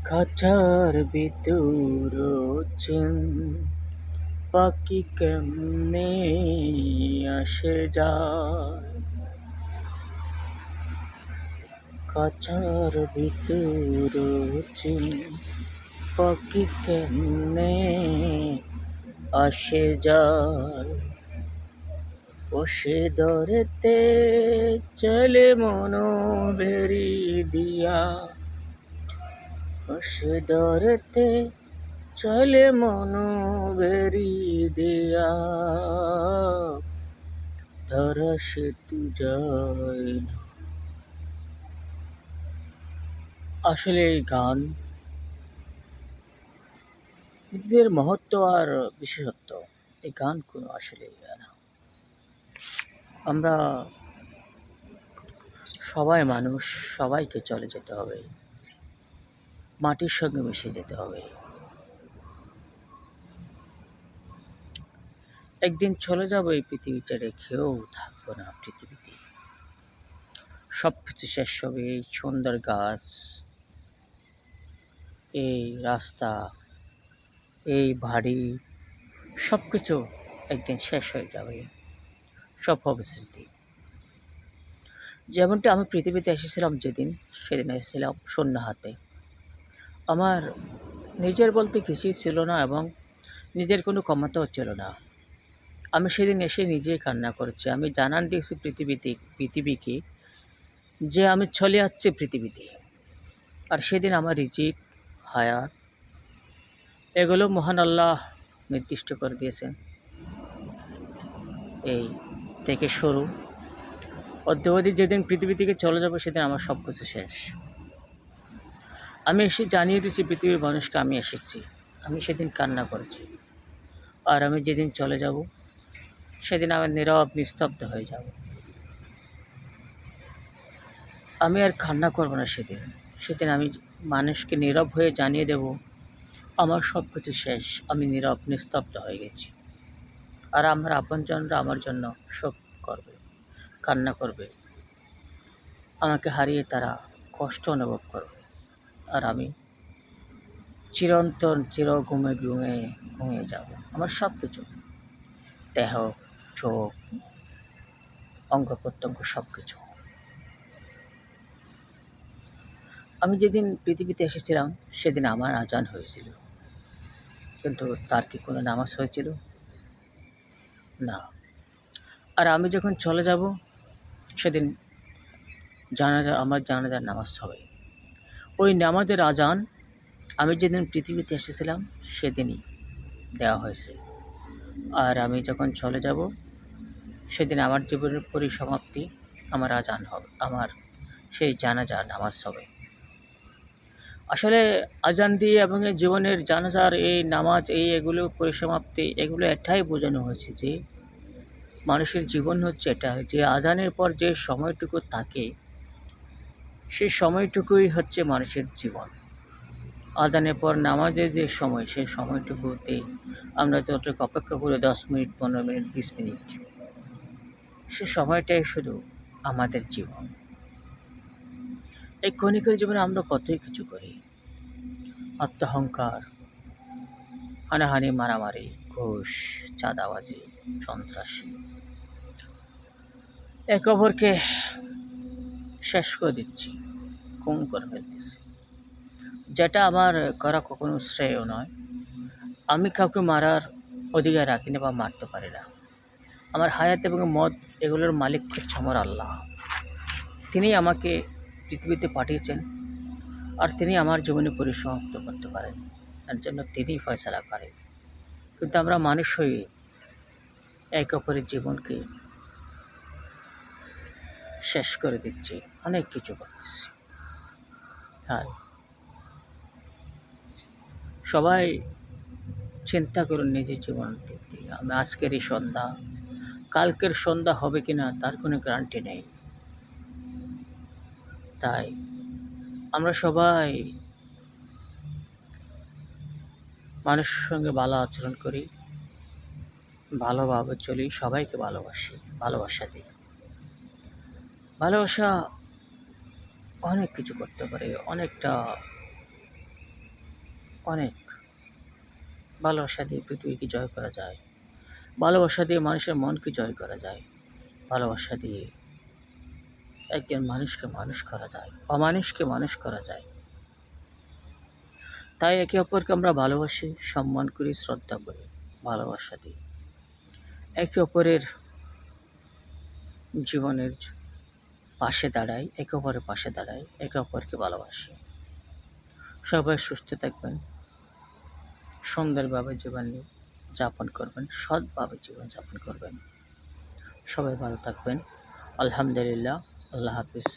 খাঁচার ভিতর চেন পাখি কেমনে আসে যায়। খাঁচার ভিতর চেন পাখি কেমনে আসে যায়। বসে ধরতে চলে মনো বেরি দিয়া, বসে ধরতে চলে মনো বেরি দিয়া, ধরা সেতু যায় না। আসলে এই গান এদের মহত্ব আর বিশেষত্ব, এই গান কোনো আসলে না। আমরা সবাই মানুষ, সবাইকে চলে যেতে হবে, মাটির সঙ্গে মিশে যেতে হবে। একদিন চলে যাব এই পৃথিবী ছেড়ে, কেউ থাকবো না পৃথিবীতে। সব কিছু শেষ হবে, এই সুন্দর গাছ, এই রাস্তা, এই বাড়ি, সব কিছু একদিন শেষ হয়ে যাবে, সব হবে স্মৃতি। যেমনটি আমি পৃথিবীতে এসেছিলাম যেদিন, সেদিন এসেছিলাম শূন্য হাতে। আমার নিজের বলতে কিছুই ছিল না এবং নিজের কোনো ক্ষমতাও ছিল না। আমি সেদিন এসে নিজেই কান্না করেছি। আমি জানান দিয়েছি পৃথিবীকে যে আমি চলে যাচ্ছি পৃথিবীতে। আর সেদিন আমার রিজিক, হায়াত এগুলো মহান আল্লাহ নির্দিষ্ট করে দিয়েছেন। এই থেকে শুরু অদ্যাবধি যেদিন পৃথিবী থেকে চলে যাব সেদিন আমার সব কিছু শেষ। আমি এসে জানিয়ে দিয়েছি পৃথিবীর মানুষকে আমি এসেছি। আমি সেদিন কান্না করেছি। আর আমি যেদিন চলে যাব সেদিন আমার নীরব নিস্তব্ধ হয়ে যাব। আমি আর কান্না করব না সেদিন। সেদিন আমি মানুষকে নীরব হয়ে জানিয়ে দেব আমার সব কিছু শেষ, আমি নীরব নিস্তব্ধ হয়ে গেছি। আর আমার আপনজনরা আমার জন্য শোক করবে, কান্না করবে। আমাকে হারিয়ে তারা কষ্ট অনুভব করবে। আর আমি চিরন্তন ঘুমিয়ে যাব। আমার সব কিছু, দেহ, চোখ, অঙ্গ প্রত্যঙ্গ সব কিছু। আমি যেদিন পৃথিবীতে এসেছিলাম সেদিন আমার আজান হয়েছিল, কিন্তু তার কি কোনো নামাজ হয়েছিল? না। আর আমি যখন চলে যাব সেদিন আমার জানাজার নামাজ হবে। ওই নামাজের আজান আমি যেদিন পৃথিবীতে এসেছিলাম সেদিনই দেওয়া হয়েছে। আর আমি যখন চলে যাব সেদিন আমার জীবনের পরিসমাপ্তি, আমার আজান হবে, আমার সেই জানাজার নামাজ হবে। আসলে আজান দিয়ে এবং এই জীবনের জানাজার এই নামাজ, এগুলো পরিসমাপ্তি, এগুলো এটাই বোঝানো হয়েছে যে মানুষের জীবন হচ্ছে এটা, যে আজানের পর যে সময়টুকু থাকে সেই সময়টুকুই হচ্ছে মানুষের জীবন। আজানের পর নামাজের যে সময়, সেই সময়টুকুতে আমরা যতটুকু অপেক্ষা করি 10 মিনিট, 15 মিনিট, 20 মিনিট, সে সময়টাই শুধু আমাদের জীবন। এই ক্ষণিকের জীবনে আমরা কতই কিছু করি। আত্মহংকার, হানাহানি, মারামারি, ঘুষ, চাঁদাবাজি, সন্ত্রাসী, একে অপরকে শেষ করে দিচ্ছি, খুন করে ফেলতেছি। যেটা আমার করা কখনো শ্রেয় নয়। আমি কাউকে মারার অধিকার রাখি না বা মারতে পারি না। আমার হায়াত এবং মত এগুলোর মালিক হচ্ছে আমার আল্লাহ। তিনি আমাকে পৃথিবীতে পাঠিয়েছেন আর তিনি আমার জীবনে পরিসমাপ্ত করতে পারেন, তার জন্য তিনিই ফয়সালা করেন। কিন্তু আমরা মানুষ হয়ে একে অপরের জীবনকে শেষ করে দিচ্ছি, অনেক কিছু করতেছি। তাই সবাই চিন্তা করুন নিজের জীবনের দিক দিয়ে। আমি আজকের এই সন্ধ্যা, কালকের সন্ধ্যা হবে কিনা তার কোনো গ্যারান্টি নেই। তাই আমরা সবাই মানুষের সঙ্গে ভালো আচরণ করি, ভালোভাবে চলি, সবাইকে ভালোবাসি, ভালোবাসা দিই। ভালোবাসা অনেক কিছু করতে পারে, অনেকটা অনেক ভালোবাসা দিয়ে পৃথিবীকে জয় করা যায়, ভালোবাসা দিয়ে মানুষের মনকে জয় করা যায়, ভালোবাসা দিয়ে একজন মানুষকে মানুষ করা যায়, অমানুষকে মানুষ করা যায়। তাই একে অপরকে আমরা ভালোবাসি, সম্মান করি, শ্রদ্ধা করি, ভালোবাসা দিই, একে অপরের জীবনের পাশে দাঁড়াই, একে অপরের পাশে দাঁড়াই, একে অপরকে ভালোবাসি। সবাই সুস্থ থাকবেন, সুন্দরভাবে জীবন যাপন করবেন, সৎভাবে জীবন যাপন করবেন। সবাই ভালো থাকবেন। আলহামদুলিল্লাহ। আল্লাহ হাফিজ।